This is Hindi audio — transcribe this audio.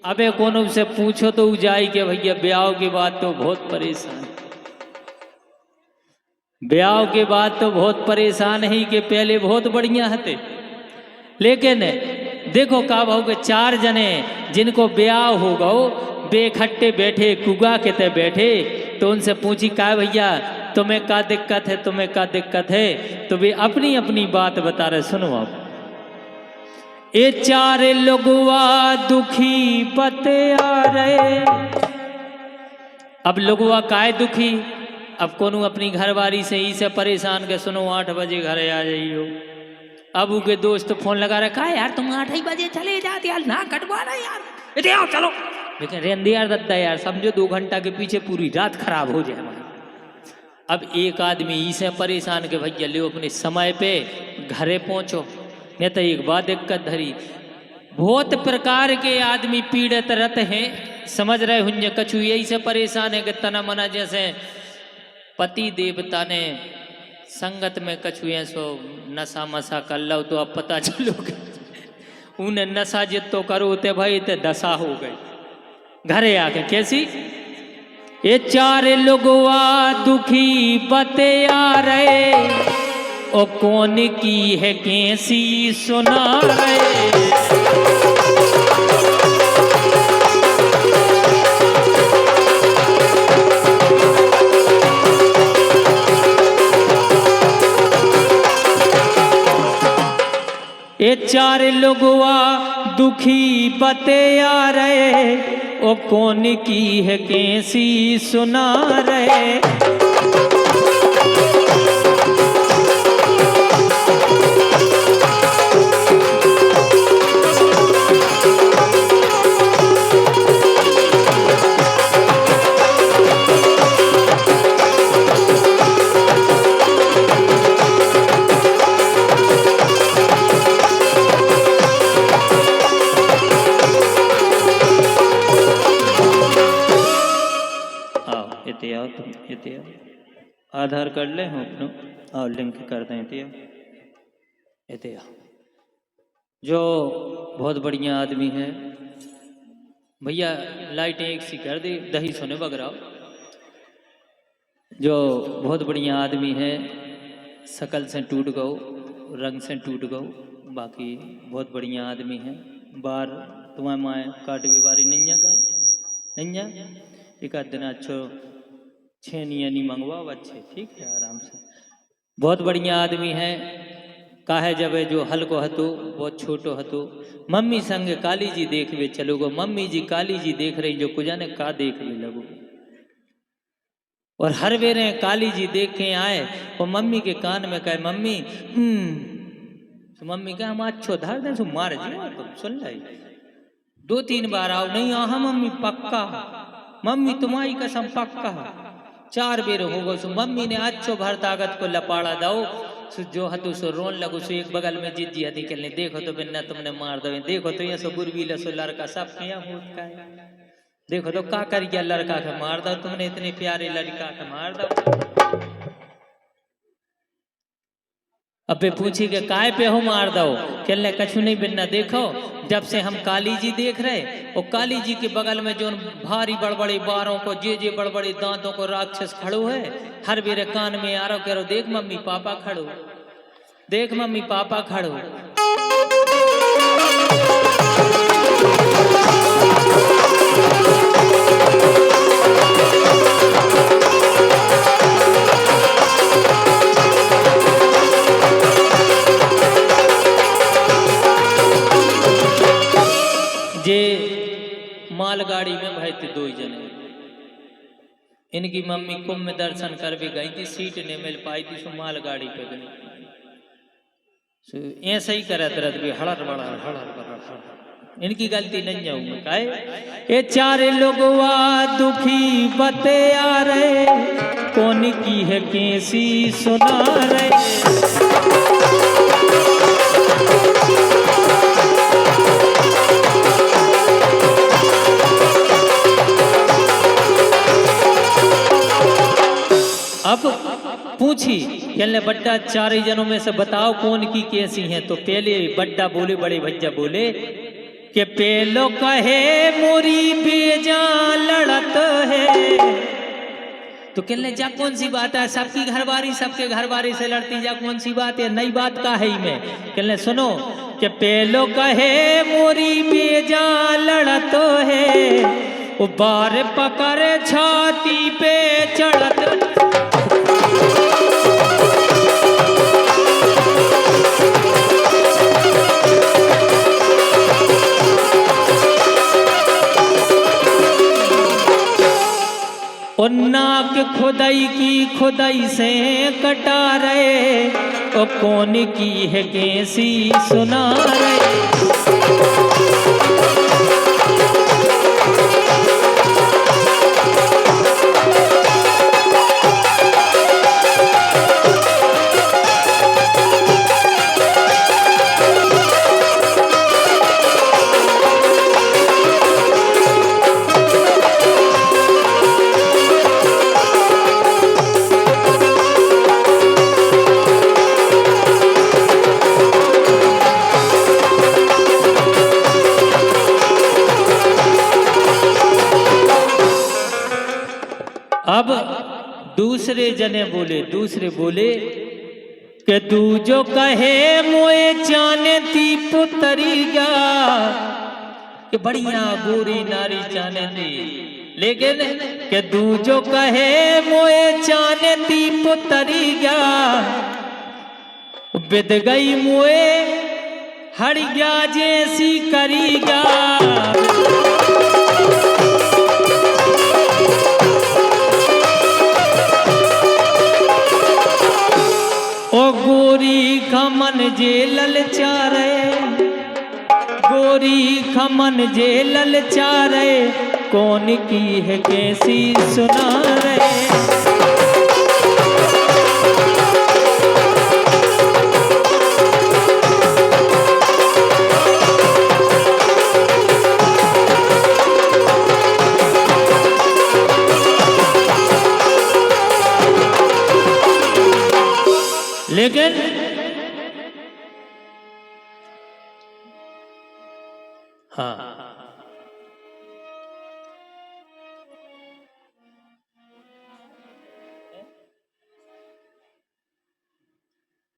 अबे कोनो से पूछो तो जाई के भैया ब्याह की बात तो बहुत परेशान, ब्याह के बाद तो बहुत परेशान ही के पहले बहुत बढ़िया हते, लेकिन देखो का भाव के 4 जने जिनको ब्याह हो गओ बेखट्टे बैठे कुगा के ते बैठे, तो उनसे पूछी का भैया तुम्हें का दिक्कत है, तुम्हें का दिक्कत है, तो वे अपनी अपनी बात बता रहे। सुनो आप, ये 4 लोगवा दुखी बते आ रहे। अब लोगवा काय दुखी, अब कोनो अपनी घरवारी से ही से परेशान के सुनो 8 बजे घरे आ जाइयो। अब उनके दोस्त फोन लगा रखा है यार तुम 8 ही बजे चले जाते यार, ना कटवाना यार, इधर आओ चलो। लेकिन रेंदे यार दद्दा यार समझो 2 घंटा के पीछे पूरी रात खराब हो जाए हमारी। अब एक आदमी इसे परेशान के भैया ले अपने समय पे घरे पहुंचो, नहीं तो एक बात दिक्कत धरी। बहुत प्रकार के आदमी पीड़ित रहते हैं, समझ रहे हुंजे। कछु यही से परेशान है कि तना मना जैसे पति देवता ने संगत में कछु ऐसो नशा मसा कर लो तो अब पता चलोगे उन्हें नशा जितो करो ते भाई ते दशा हो गई। घरे आके कैसी ये 4 लोगवा दुखी बते आ रहे, ओ कौन की है कैसी सुना रहे। ये 4 लोगवा दुखी बते आ रहे, ओ कौन की है कैसी सुना रहे। आधार कार्ड ले हम अपना और लिंक कर दें जो बहुत बढ़िया आदमी है भैया। लाइटें एक सी कर दी दही सोने बगराओ। जो बहुत बढ़िया आदमी है, शकल से टूट गओ, रंग से टूट गओ, बाकी बहुत बढ़िया आदमी है। बार तुम्हारे माए काट बीमारी नहीं का नहीं, एक आध दिन अच्छो छेनी नहीं मंगवाओ अच्छे, ठीक है आराम से। बहुत बढ़िया आदमी है। काहे जब जो हल्को हतो बहुत छोटो हतो, मम्मी संग काली जी देखवे चलोगो। मम्मी जी काली जी देख रही जो कुछ ने का देखने लगो, और हर बेरे काली जी देख के आए और मम्मी के कान में कहे मम्मी तो मम्मी कहे हम अच्छो धर दे सो मार जी तुम सुन लाई। 2-3 बार आओ नहीं आहा मम्मी पक्का, मम्मी तुम्हारी कसम पक्का। 4 बेर हो गो सो मम्मी ने अच्छो भर ताकत को लपाड़ा दाओ सो जो हतु सो रोन लगो सो एक बगल में जिद्दी हदी निकलने देखो तो बिन्ना तुमने मार दो, देखो तो ये सो गुरबी लसो लड़का सब क्या होता है, देखो तो का कर गया लड़का के मार दो तुमने, इतने प्यारे लड़का के मार दो। अबे पूछी के काय पे हो मार दो, कहने कछु नहीं बिन्ना देखो जब से हम काली जी देख रहे और काली जी के बगल में जो भारी बड़बड़े बारों को जे बड़बड़े दांतों को राक्षस खड़ो है, हर मेरे कान में आ रहा कह रहा देख मम्मी पापा खड़ो, देख मम्मी पापा खड़ो। जे मालगाड़ी में भाई थे 2 जने, इनकी मम्मी कुंभ में दर्शन कर भी गई थी, सीट नहीं मिल पाई थी सो मालगाड़ी पे गई। सो ऐसा ही करे तरह भी हड़र बड़ा इनकी गलती नहीं जाऊंगा काहे। ये 4 लोगवा दुखी बते आ रहे, कौन की है कैसी सुना रहे। अब पूछी कहने बड्डा 4 जनों में से बताओ कौन की कैसी हैं, तो पहले बड्डा बोले बड़े भैया बोले कि पेलो कहे मोरी बेजा लड़त है। तो कहने जा कौन सी बात है, सबकी घरवारी सबके घरवारी से लड़ती जा, कौन सी बात है, नई बात का है ही में। कहने सुनो कि पेलो कहे मोरी बेजा लड़त है, वो बार पकड़ छाती पे चढ़त। और नाक खुदाई की खुदाई से कटा रहे, और कौन की है कैसी सुना रहे। अब दूसरे जने बोले, दूसरे बोले कि तू जो कहे मोए चाने ती पुतरी गा, कि बढ़िया गोरी नारी चाने दी, लेकिन कि तू जो कहे मोए चाने ती पुतरी गा, बिद गई मोए हड़ गया जैसी करीगा। ओ गोरी खमन जे ललचारे, गोरी खमन जे ललचारे, कौन की है कैसी सुना रे। लेकिन हाँ